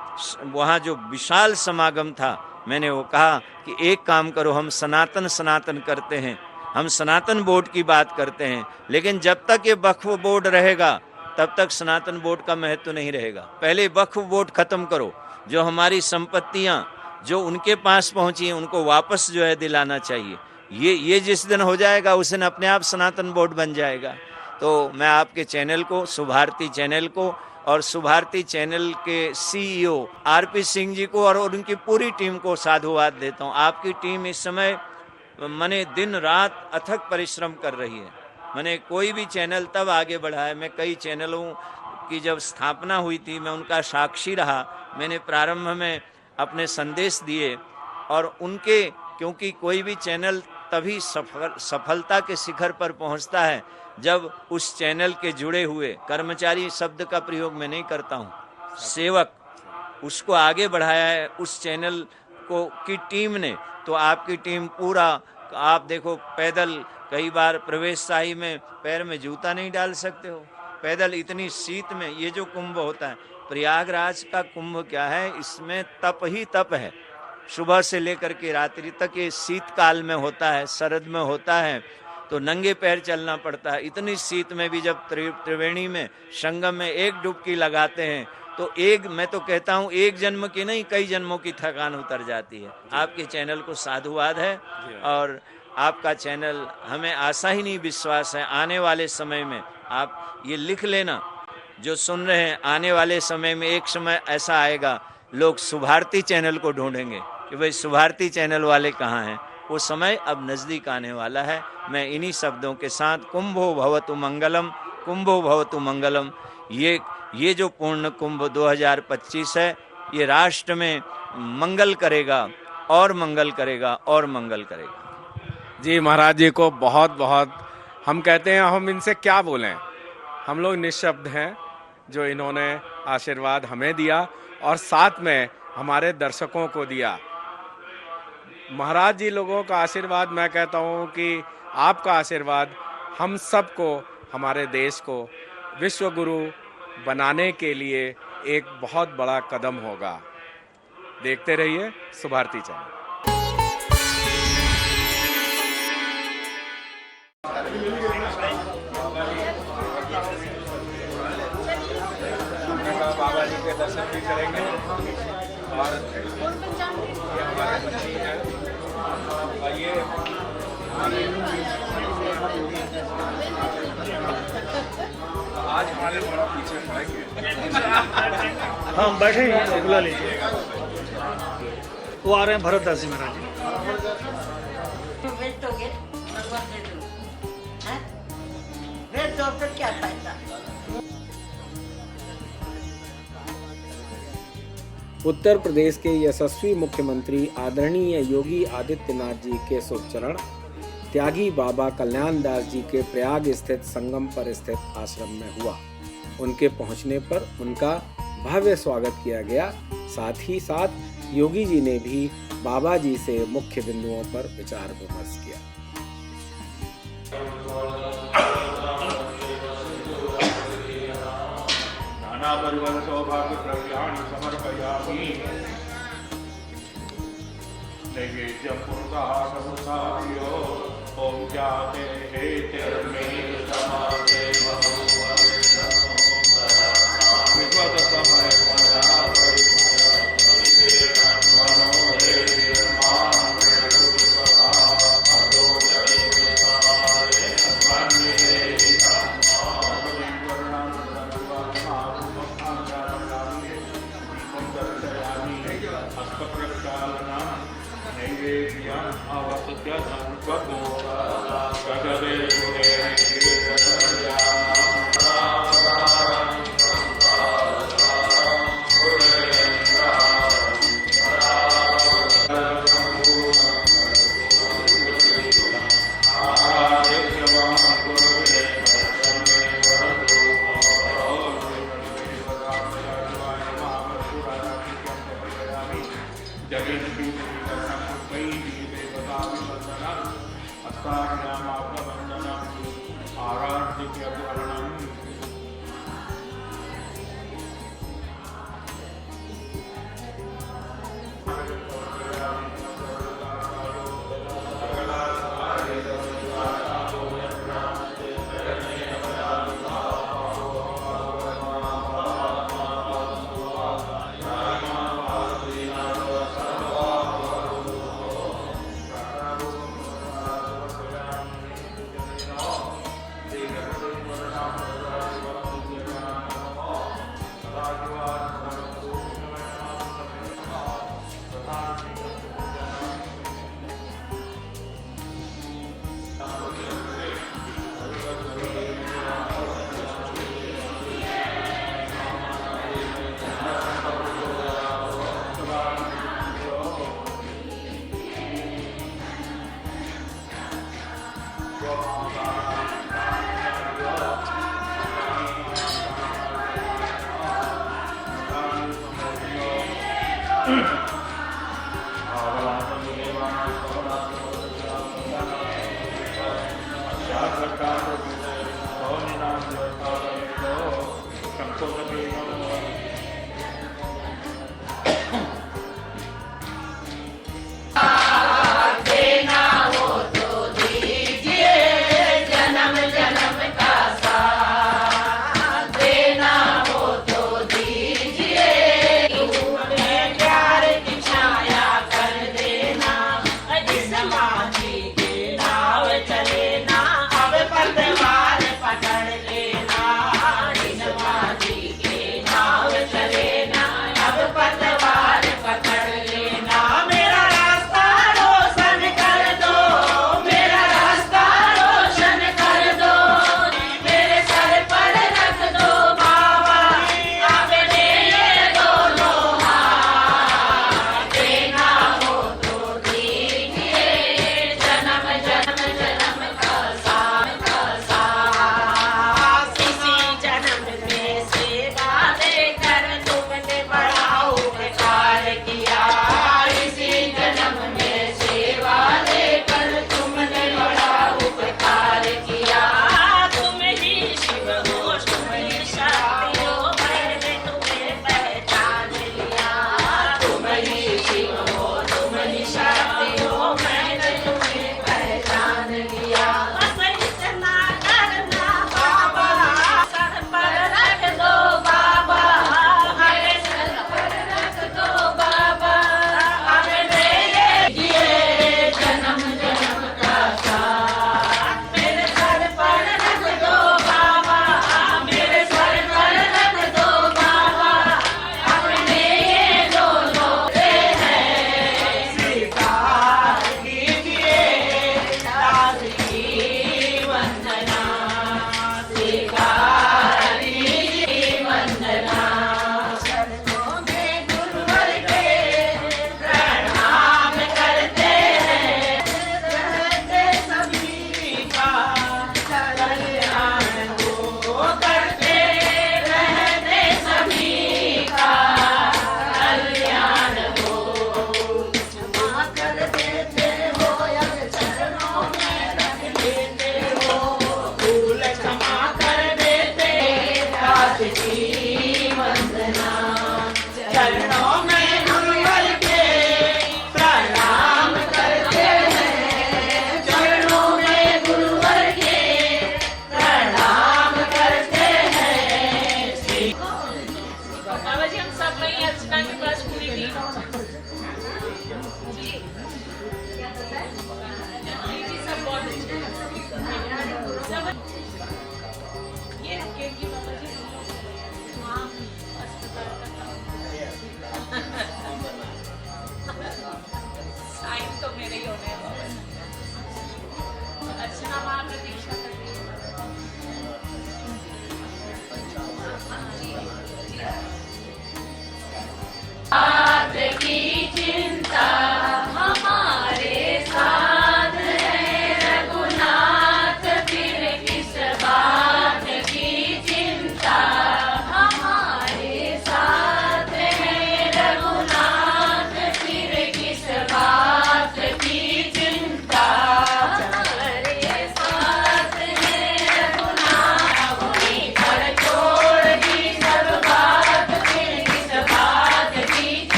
वहाँ जो विशाल समागम था, मैंने वो कहा कि एक काम करो, हम सनातन करते हैं, हम सनातन बोर्ड की बात करते हैं, लेकिन जब तक ये वक्फ बोर्ड रहेगा तब तक सनातन बोर्ड का महत्व नहीं रहेगा। पहले वक्फ बोर्ड खत्म करो। जो हमारी संपत्तियां जो उनके पास पहुंची हैं उनको वापस जो है दिलाना चाहिए। ये जिस दिन हो जाएगा उस दिन अपने आप सनातन बोर्ड बन जाएगा। तो मैं आपके चैनल को, शुभारती चैनल को, और शुभारती चैनल के CEO RP सिंह जी को और उनकी पूरी टीम को साधुवाद देता हूँ। आपकी टीम इस समय मैंने दिन रात अथक परिश्रम कर रही है। मैंने कोई भी चैनल तब आगे बढ़ा है। मैं कई चैनलों की जब स्थापना हुई थी मैं उनका साक्षी रहा। मैंने प्रारंभ में अपने संदेश दिए, और उनके, क्योंकि कोई भी चैनल तभी सफलता के शिखर पर पहुंचता है जब उस चैनल के जुड़े हुए कर्मचारी शब्द का प्रयोग मैं नहीं करता हूं, सेवक, उसको आगे बढ़ाया है उस चैनल को की टीम ने। तो आपकी टीम पूरा, आप देखो पैदल कई बार प्रवेश शाही में पैर में जूता नहीं डाल सकते हो, पैदल इतनी शीत में। ये जो कुंभ होता है प्रयागराज का कुंभ क्या है, इसमें तप ही तप है। सुबह से लेकर के रात्रि तक ये शीतकाल में होता है, शरद में होता है, तो नंगे पैर चलना पड़ता है। इतनी शीत में भी जब त्रिवेणी में संगम में एक डुबकी लगाते हैं तो मैं तो कहता हूँ एक जन्म की नहीं, कई जन्मों की थकान उतर जाती है। आपके चैनल को साधुवाद है और आपका चैनल, हमें आशा ही नहीं विश्वास है आने वाले समय में, आप ये लिख लेना जो सुन रहे हैं, आने वाले समय में एक समय ऐसा आएगा लोग सुभारती चैनल को ढूंढेंगे कि भाई सुभारती चैनल वाले कहाँ हैं। वो समय अब नज़दीक आने वाला है। मैं इन्हीं शब्दों के साथ कुंभो भवतु मंगलम, कुंभो भवतु मंगलम, ये जो पूर्ण कुंभ 2025 है, ये राष्ट्र में मंगल करेगा और मंगल करेगा और मंगल करेगा। जी महाराज जी को बहुत बहुत हम कहते हैं, हम इनसे क्या बोलें, हम लोग निःशब्द हैं जो इन्होंने आशीर्वाद हमें दिया और साथ में हमारे दर्शकों को दिया। महाराज जी लोगों का आशीर्वाद, मैं कहता हूँ कि आपका आशीर्वाद हम सबको, हमारे देश को विश्व गुरु बनाने के लिए एक बहुत बड़ा कदम होगा। देखते रहिए सुभारती चैनल। बाबा जी के दर्शन भी करेंगे और ये हमारे बच्ची है, आइए। आज हमारे बड़ा पीछे पड़ेंगे। हम बैठे हैं, बुला लीजिए। वो आ रहे हैं भरत दास जी महाराज जी। क्या फायदा। उत्तर प्रदेश के यशस्वी मुख्यमंत्री आदरणीय योगी आदित्यनाथ जी के शुभ चरण त्यागी बाबा कल्याण दास जी के प्रयाग स्थित संगम पर स्थित आश्रम में हुआ। उनके पहुंचने पर उनका भव्य स्वागत किया गया। साथ ही साथ योगी जी ने भी बाबा जी से मुख्य बिंदुओं पर विचार विमर्श किया। नाना परिवार सौभाग्य प्रज्ञान समर्पयामि। नैवेद्यं पुरुषाः समुसार्यो ओम जाते हेतिर्मे समासे विगत समय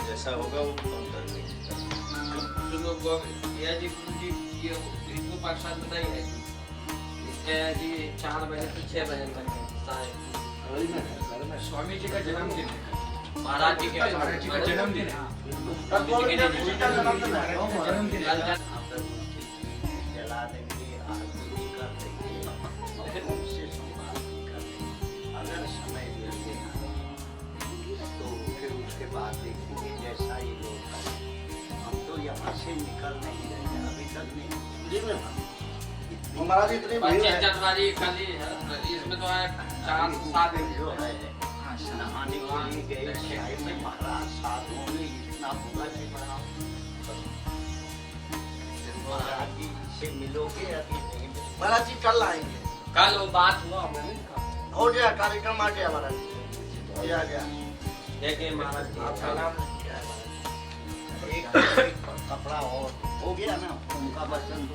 जैसा होगा वो इनको पाकिस्तान बताई है इसके जी 4 बजे से 6 बजे तक स्वामी जी का जन्मदिन है, महाराज जी का जन्मदिन है, जला देंगे, आरती कर देंगे, फिर उनसे संवाद भी कर देंगे। अगर समय लगेगा तो फिर उसके बाद देखेंगे जैसा ये लोग करें। हम तो यहाँ से निकल नहीं रहे हैं, अभी तक नहीं। महाराज इतनी भीड़ है। जनवरी कल ही है, इसमें तो है 4-7 दिन जो है नहाने के लिए गए चाय में महाराज साथ होंगे, इतना होगा कि बढ़ाओ। महाराज जी से मिलोगे अभी नहीं मिलोगे। महाराज जी कल आएंगे। कल वो बात हुआ हमने हो गया, कार्यक्रम आ गया महाराज जी, हो गया। देखे महाराज जी आपका नाम क्या है महाराज? एक कपड़ा और हो गया ना, उनका वचन तो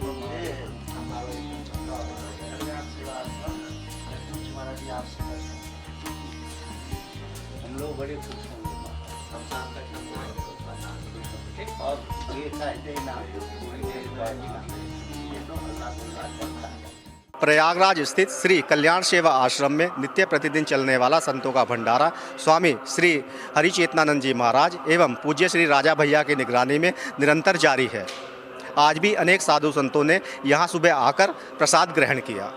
महाराज जी आपसे हम लोग बड़े खुश होंगे। रमजान का समय और ये कहते ना पूरी देशवासी ये तो अल्लाह को याद करता है। प्रयागराज स्थित श्री कल्याण सेवा आश्रम में नित्य प्रतिदिन चलने वाला संतों का भंडारा स्वामी श्री हरिचेतनानंद जी महाराज एवं पूज्य श्री राजा भैया की निगरानी में निरंतर जारी है। आज भी अनेक साधु संतों ने यहाँ सुबह आकर प्रसाद ग्रहण किया।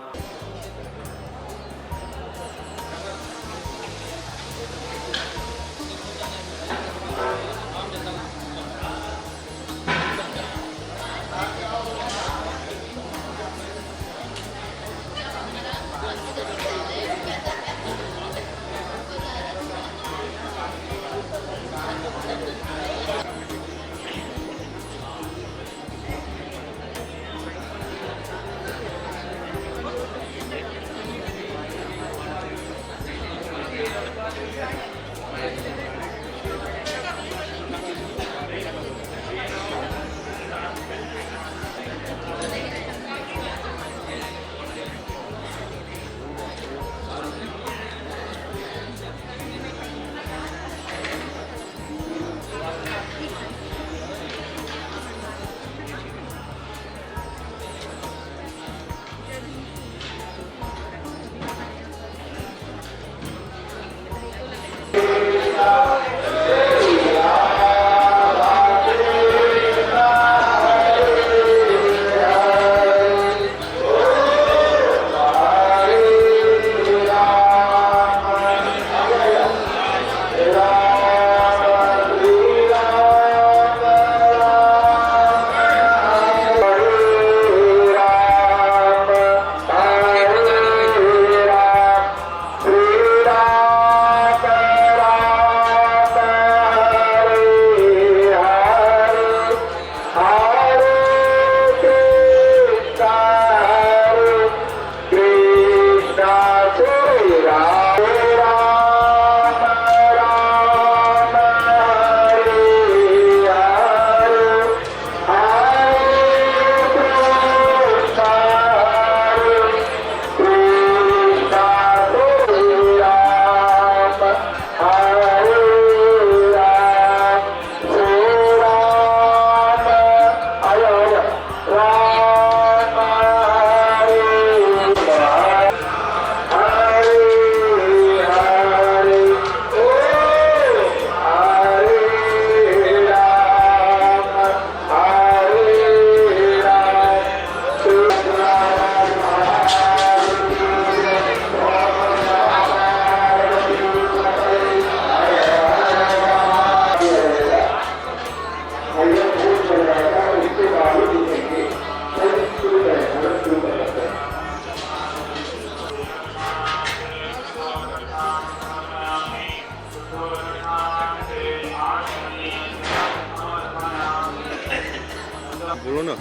बोलो ना।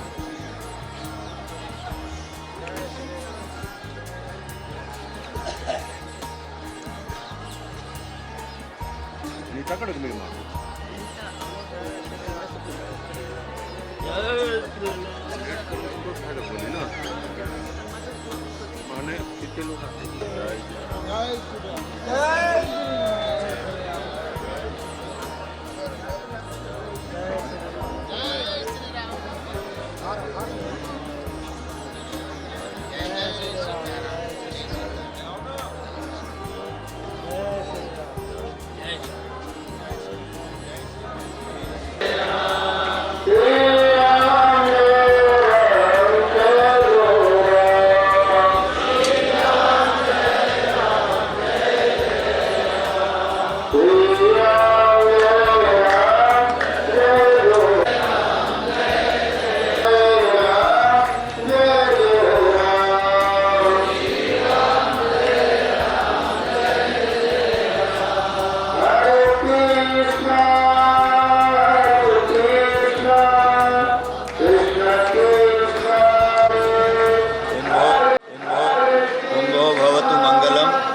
नीता कड़क मेरी माँ बोली ना माने कितने लोग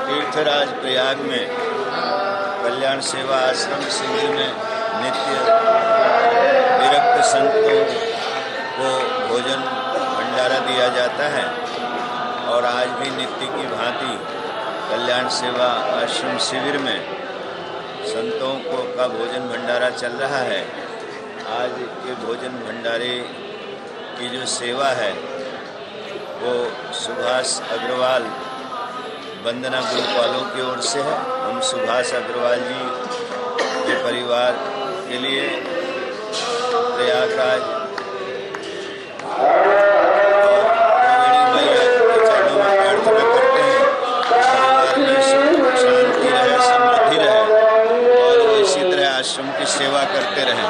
तीर्थराज प्रयाग में कल्याण सेवा आश्रम शिविर में नित्य विरक्त संतों को भोजन भंडारा दिया जाता है और आज भी नित्य की भांति कल्याण सेवा आश्रम शिविर में संतों को का भोजन भंडारा चल रहा है। आज के भोजन भंडारे की जो सेवा है वो सुभाष अग्रवाल वंदना ग्रुप वालों की ओर से है। हम सुभाष अग्रवाल जी के परिवार के लिए प्रयागराज त्रिवेणी मैया के चरणों में प्रार्थना करते हैं परिवार में सुख शांति रहे, समृद्धि रहे और वो इसी तरह आश्रम की सेवा करते रहें।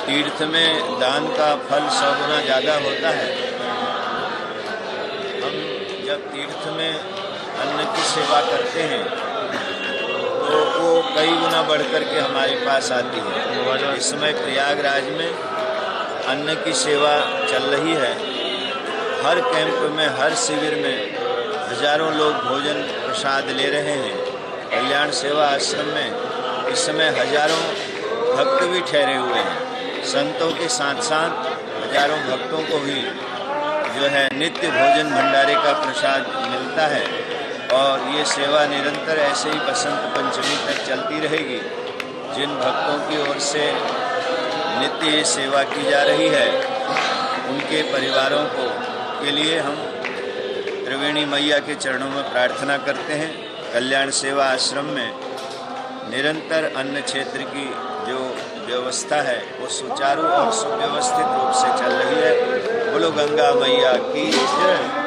तीर्थ में दान का फल 100 गुना ज़्यादा होता है। हम जब तीर्थ में अन्न की सेवा करते हैं तो वो कई गुना बढ़ कर के हमारे पास आती है। इस समय प्रयागराज में अन्न की सेवा चल रही है। हर कैंप में, हर शिविर में हजारों लोग भोजन प्रसाद ले रहे हैं। कल्याण सेवा आश्रम में इस समय हजारों भक्त भी ठहरे हुए हैं। संतों के साथ साथ हजारों भक्तों को भी जो है नित्य भोजन भंडारे का प्रसाद मिलता है और ये सेवा निरंतर ऐसे ही बसंत पंचमी तक चलती रहेगी। जिन भक्तों की ओर से नित्य ये सेवा की जा रही है उनके परिवारों को के लिए हम त्रिवेणी मैया के चरणों में प्रार्थना करते हैं। कल्याण सेवा आश्रम में निरंतर अन्न क्षेत्र की जो व्यवस्था है वो सुचारू और सुव्यवस्थित रूप से चल रही है। बोलो गंगा मैया की जय।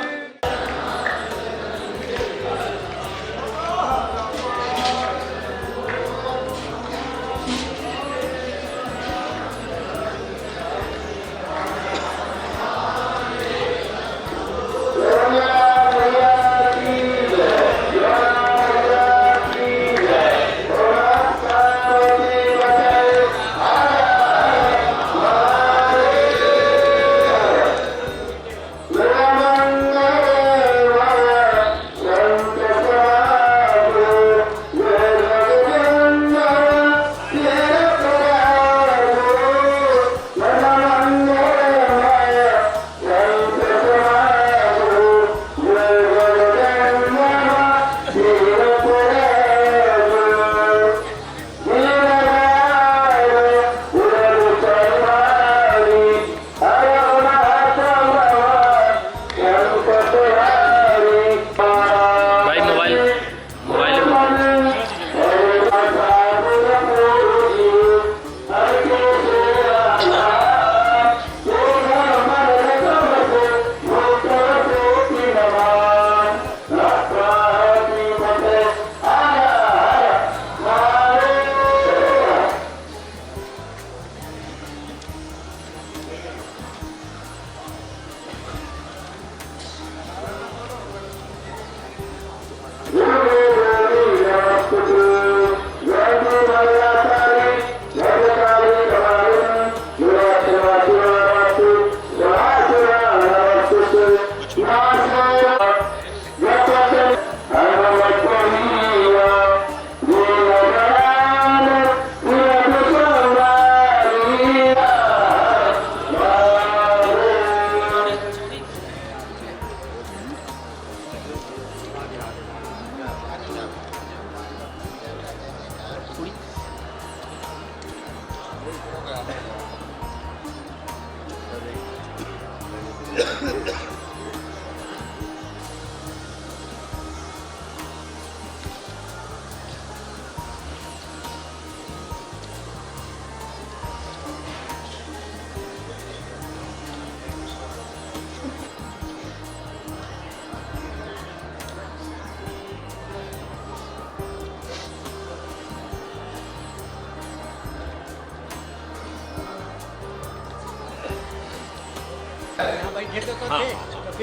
Ganga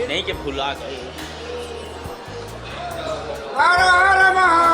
नहीं कि भुला गए। हर हर महादेव।